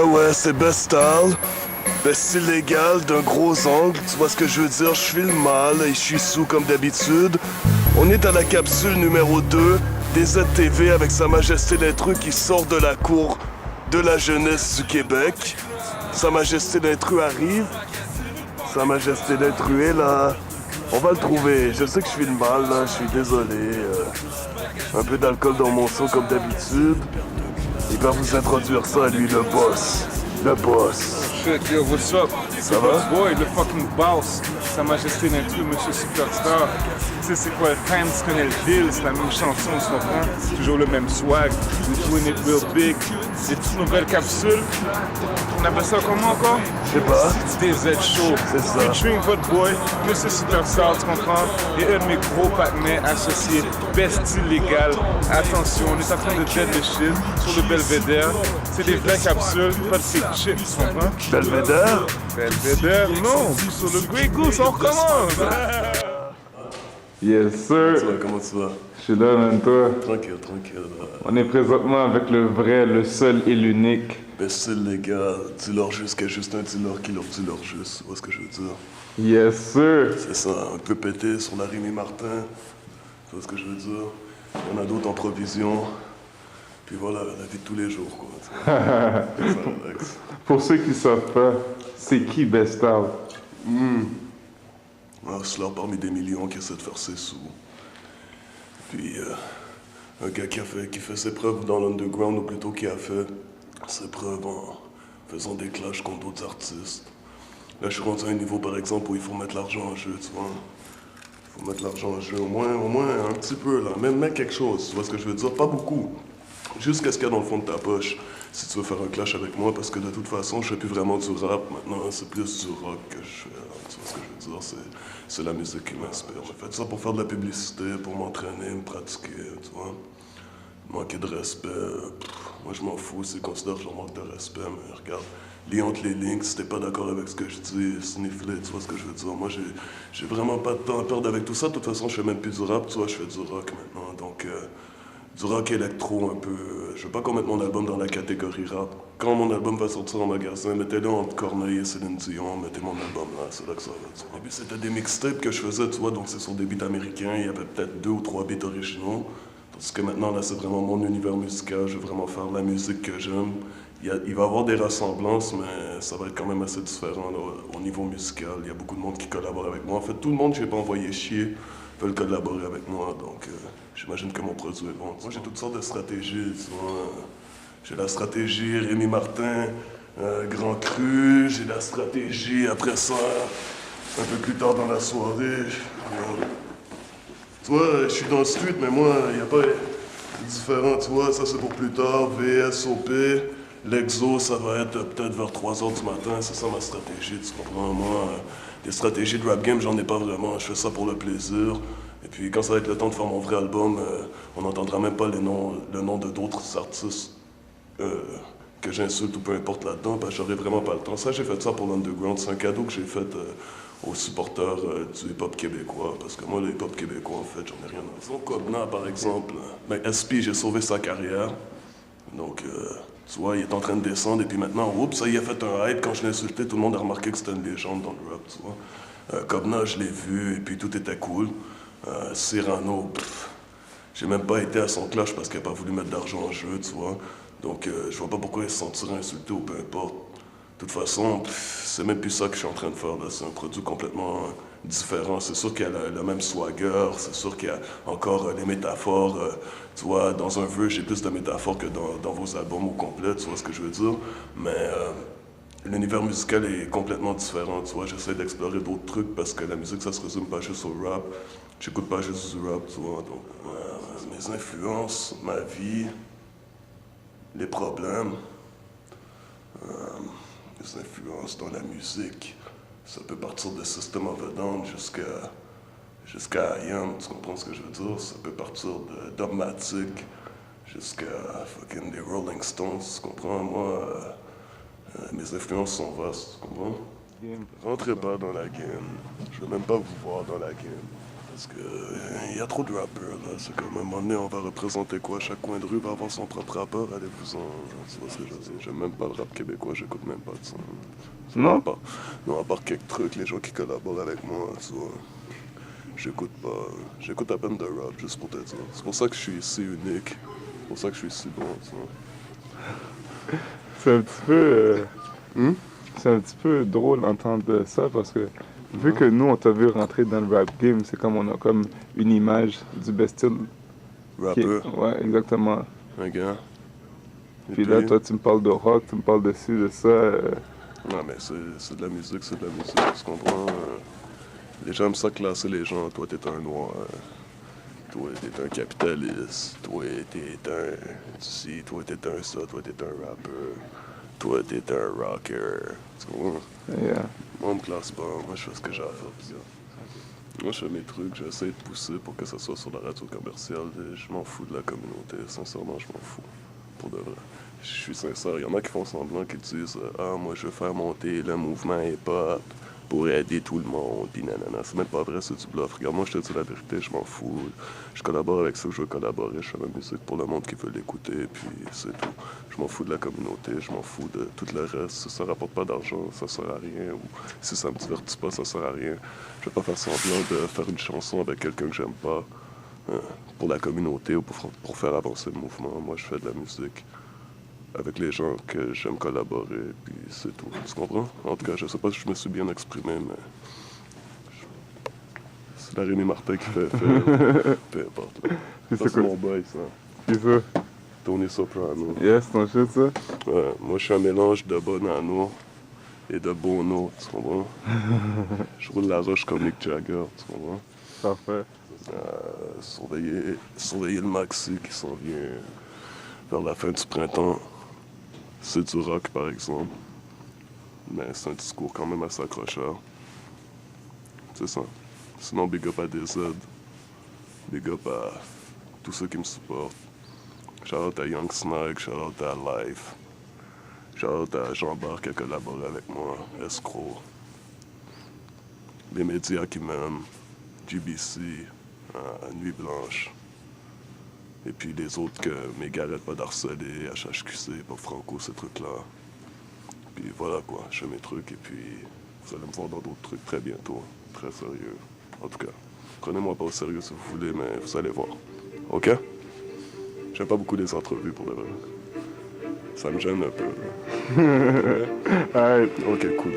Ouais, c'est Best Style. Best illégal d'un gros angle, tu vois ce que je veux dire? Je filme mal et je suis sous comme d'habitude. On est à la capsule numéro 2 des ZTV avec Sa Majesté l'intrus qui sort de la cour de la jeunesse du Québec. Sa Majesté l'intrus arrive. Sa Majesté l'intrus est là. On va le trouver. Je sais que je filme mal, là. Je suis désolé. Un peu d'alcool dans mon sang comme d'habitude. Il va vous introduire ça à lui, le boss. Le boss. Shit, yo, what's up? Ça va? Boy, le fucking boss. Sa Majesté l'intrus, Monsieur Superstar. Tu sais, c'est quoi le time, tu connais le deal, c'est la même chanson, tu comprends? Toujours le même swag. We're doing it real big. Des toutes nouvelles capsules. On appelle ça comment encore? Je sais pas. Des Z Show. C'est ça. Featuring votre boy, Monsieur Superstar, tu comprends? Et un de mes gros partenaires associés, Best Illégal. Attention, on est en train de dead le shit sur le Belvédère. C'est des vraies capsules, pas de fake shit, tu comprends? Belvedere? Belvédère, non, sur le Grey Goose, on recommence! Yes, sir. Comment tu vas? Je suis là, même toi. Tranquille. On est présentement avec le vrai, le seul et l'unique. Best illégal. Dealer juste qui est juste un dealer qui leur dealer juste. Tu vois ce que je veux dire? Yes, sir. C'est ça, un peu pété sur la Rémi Martin. Tu vois ce que je veux dire? Il y en a d'autres en provision. Puis voilà, la vie de tous les jours, quoi. C'est ça, Alex. Pour ceux qui savent pas, c'est qui Best Style? Un hustler parmi des millions qui essaie de faire ses sous. Puis, un gars qui fait ses preuves dans l'underground, ou plutôt qui a fait ses preuves en faisant des clashs contre d'autres artistes. Là, je suis rendu à un niveau, par exemple, où il faut mettre l'argent en jeu, tu vois. Il faut mettre l'argent en jeu, au moins un petit peu, là. Même quelque chose, tu vois ce que je veux dire? Pas beaucoup. Juste qu'est-ce qu'il y a dans le fond de ta poche, si tu veux faire un clash avec moi, parce que de toute façon, je fais plus vraiment du rap maintenant, c'est plus du rock que je fais, là. Tu vois ce que je veux dire? C'est la musique qui m'inspire. J'ai fait ça pour faire de la publicité, pour m'entraîner, me pratiquer, tu vois. Manquer de respect, moi je m'en fous, c'est considère que j'en manque de respect, mais regarde, lis entre les lignes, si t'es pas d'accord avec ce que je dis, sniffler, tu vois ce que je veux dire. Moi j'ai vraiment pas de temps à perdre avec tout ça, de toute façon je fais même plus du rap, tu vois, je fais du rock maintenant, donc du rock électro un peu. Je veux pas qu'on mette mon album dans la catégorie rap. Quand mon album va sortir en magasin, mettez-le entre Corneille et Céline Dion, mettez mon album là, c'est là que ça va. Au début c'était des mixtapes que je faisais, tu vois, donc c'est sur des beats américains, il y avait peut-être 2 ou 3 beats originaux. Parce que maintenant, là, c'est vraiment mon univers musical. Je vais vraiment faire la musique que j'aime. Il va y avoir des ressemblances, mais ça va être quand même assez différent là, au niveau musical. Il y a beaucoup de monde qui collabore avec moi. En fait, tout le monde que j'ai pas envoyé chier veulent collaborer avec moi. Donc, j'imagine que mon produit est bon. Moi, j'ai toutes sortes de stratégies. Tu vois. J'ai la stratégie Rémi Martin, Grand Cru. J'ai la stratégie, après ça, un peu plus tard dans la soirée. Tu vois, je suis dans le street, mais moi, il n'y a pas différent, tu vois, ça c'est pour plus tard, VSOP, l'exo, ça va être peut-être vers 3h du matin, c'est ça ma stratégie, tu comprends? Moi, des stratégies de rap game, j'en ai pas vraiment, je fais ça pour le plaisir. Et puis quand ça va être le temps de faire mon vrai album, on n'entendra même pas le nom de d'autres artistes que j'insulte ou peu importe là-dedans, parce que j'aurai vraiment pas le temps. Ça, j'ai fait ça pour l'underground, c'est un cadeau que j'ai fait aux supporters du hip-hop québécois, parce que moi, le hip-hop québécois, en fait, j'en ai rien à faire. Cobna, par exemple, ben, SP, j'ai sauvé sa carrière, donc, tu vois, il est en train de descendre, et puis maintenant, oups, ça y a fait un hype, quand je l'ai insulté, tout le monde a remarqué que c'était une légende dans le rap, tu vois. Cobna, je l'ai vu, et puis tout était cool. Cyrano, j'ai même pas été à son clash parce qu'il a pas voulu mettre d'argent en jeu, tu vois. Donc, je vois pas pourquoi il se sentirait insulté ou peu importe. De toute façon, c'est même plus ça que je suis en train de faire, là. C'est un produit complètement différent. C'est sûr qu'il y a le même swagger, c'est sûr qu'il y a encore les métaphores. Tu vois, dans un vœu, j'ai plus de métaphores que dans vos albums au complet, tu vois ce que je veux dire. Mais l'univers musical est complètement différent, tu vois. J'essaie d'explorer d'autres trucs parce que la musique, ça se résume pas juste au rap. J'écoute pas juste du rap, tu vois. Donc, mes influences, ma vie, les problèmes. Les influences dans la musique, ça peut partir de System of a Down jusqu'à I.Am, tu comprends ce que je veux dire? Ça peut partir de Dogmatic jusqu'à fucking des Rolling Stones, tu comprends? Moi, mes influences sont vastes, tu comprends? Rentrez pas dans la game, je veux même pas vous voir dans la game. Parce que y a trop de rappeurs, là. C'est comme, à un moment donné, on va représenter quoi? Chaque coin de rue va avoir son propre rappeur. Allez-vous-en. Tu vois ce que je veux dire? J'aime même pas le rap québécois, j'écoute même pas de ça. Non? Non, à part quelques trucs, les gens qui collaborent avec moi, tu vois. J'écoute pas. J'écoute à peine de rap, juste pour te dire. C'est pour ça que je suis si unique. C'est pour ça que je suis si bon, tu vois. C'est un petit peu... C'est un petit peu drôle d'entendre ça parce que vu que nous, on t'a vu rentrer dans le rap game, c'est comme on a comme une image du best style. Rappeur, Ouais, exactement. un gars. Et Puis là, toi, tu me parles de rock, tu me parles de ci, de ça. Non, mais c'est de la musique, c'est de la musique, tu comprends? Les gens aiment ça classer les gens. Toi, t'es un noir. Toi, t'es un capitaliste. Toi, t'es un ci. Toi, t'es un ça. Toi, t'es un rappeur. Toi, t'es un rocker. Tu comprends? Yeah. Moi, on me classe pas. Moi, je fais ce que j'ai à faire. Puis, moi, je fais mes trucs. J'essaie de pousser pour que ça soit sur la radio commerciale. Et je m'en fous de la communauté. Sincèrement, je m'en fous. Pour de vrai. Je suis sincère. Il y en a qui font semblant, qui disent ah, moi, je veux faire monter le mouvement hip-hop pour aider tout le monde. Puis nanana. C'est même pas vrai, c'est du bluff. Regarde, moi, je te dis la vérité, je m'en fous. Je collabore avec ceux que je veux collaborer. Je fais ma musique pour le monde qui veut l'écouter. Puis c'est tout. Je m'en fous de la communauté. Je m'en fous de tout le reste. Si ça rapporte pas d'argent, ça sert à rien. Ou si ça me divertit pas, ça sert à rien. Je vais pas faire semblant de faire une chanson avec quelqu'un que j'aime pas. Pour la communauté ou pour faire avancer le mouvement. Moi, je fais de la musique avec les gens que j'aime collaborer, puis c'est tout. Tu comprends? En tout cas, je sais pas si je me suis bien exprimé, mais... C'est la Rémi Martin qui fait... Peu importe. Ça, c'est mon boy, ça. C'est ça. Tony Soprano. Yes, ton shit, ça? Ouais, moi, je suis un mélange de Bonanno et de Bono, tu comprends? Je roule la roche comme Mick Jagger, tu comprends? Parfait. Surveiller le maxi qui s'en vient vers la fin du printemps. C'est du rock, par exemple. Mais c'est un discours quand même assez accrocheur. C'est ça. Sinon, big up à DZ. Big up à tous ceux qui me supportent. Shout out à Young Snag, shout out à Life. Shout out à Jean-Bar qui a collaboré avec moi, Escroc. Les médias qui m'aiment, GBC, Nuit Blanche. Et puis les autres que mes gars arrêtent pas d'harceler, HHQC, Pop Franco, ces trucs-là. Puis voilà quoi, je fais mes trucs et puis vous allez me voir dans d'autres trucs très bientôt. Très sérieux. En tout cas, prenez-moi pas au sérieux si vous voulez, mais vous allez voir. Ok? J'aime pas beaucoup les entrevues pour le vrai. Ça me gêne un peu. Alright. Ok, cool.